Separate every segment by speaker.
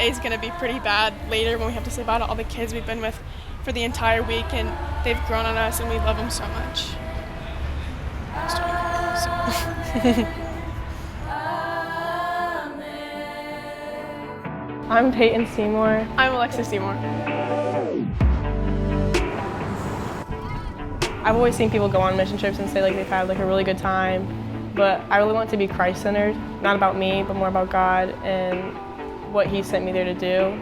Speaker 1: day is going to be pretty bad later when we have to say bye to all the kids we've been with for the entire week, and they've grown on us and we love them so much.
Speaker 2: I'm Peyton Seymour.
Speaker 1: I'm Alexis Seymour.
Speaker 2: I've always seen people go on mission trips and say like they've had like a really good time, but I really want to be Christ-centered, not about me, but more about God and what He sent me there to do.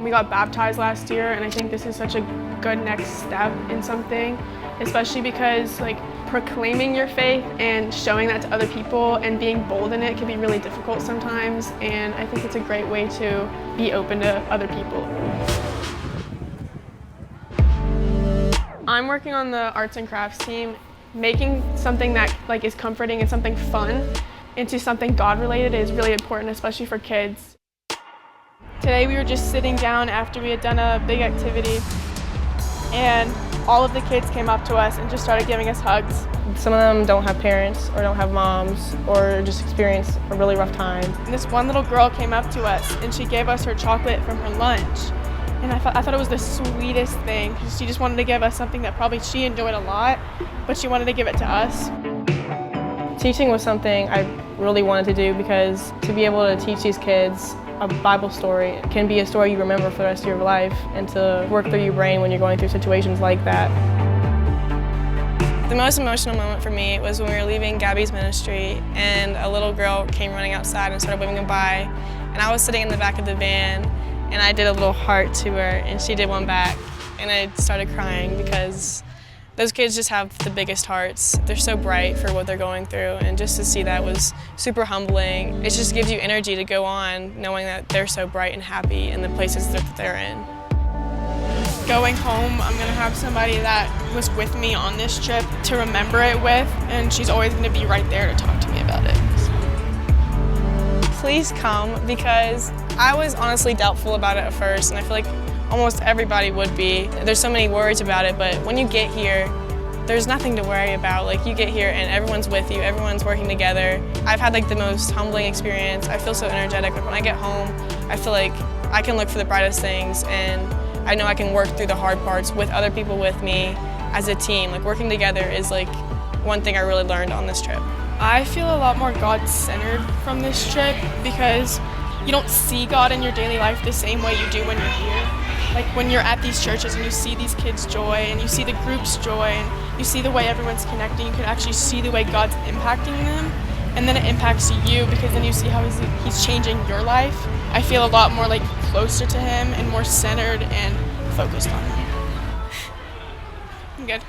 Speaker 1: We got baptized last year, and I think this is such a good next step in something, especially because like proclaiming your faith and showing that to other people and being bold in it can be really difficult sometimes, and I think it's a great way to be open to other people. I'm working on the arts and crafts team, making something that like is comforting and something fun into something God related is really important, especially for kids. Today we were just sitting down after we had done a big activity, and all of the kids came up to us and just started giving us hugs.
Speaker 2: Some of them don't have parents or don't have moms or just experienced a really rough time.
Speaker 1: And this one little girl came up to us and she gave us her chocolate from her lunch. And I thought it was the sweetest thing. She just wanted to give us something that probably she enjoyed a lot, but she wanted to give it to us.
Speaker 2: Teaching was something I really wanted to do because to be able to teach these kids a Bible story can be a story you remember for the rest of your life, and to work through your brain when you're going through situations like that.
Speaker 3: The most emotional moment for me was when we were leaving Gabby's ministry and a little girl came running outside and started waving goodbye, and I was sitting in the back of the van and I did a little heart to her and she did one back, and I started crying because those kids just have the biggest hearts. They're so bright for what they're going through, and just to see that was super humbling. It just gives you energy to go on knowing that they're so bright and happy in the places that they're in.
Speaker 1: Going home, I'm going to have somebody that was with me on this trip to remember it with, and she's always going to be right there to talk to me about it.
Speaker 3: Please come, because I was honestly doubtful about it at first, and I feel like almost everybody would be. There's so many worries about it, but when you get here, there's nothing to worry about. Like, you get here and everyone's with you, everyone's working together. I've had like the most humbling experience. I feel so energetic. Like when I get home, I feel like I can look for the brightest things, and I know I can work through the hard parts with other people with me as a team. Like, working together is like one thing I really learned on this trip.
Speaker 1: I feel a lot more God-centered from this trip because you don't see God in your daily life the same way you do when you're here. Like when you're at these churches and you see these kids' joy and you see the group's joy and you see the way everyone's connecting, you can actually see the way God's impacting them, and then it impacts you because then you see how he's changing your life. I feel a lot more like closer to Him and more centered and focused on Him. I'm good.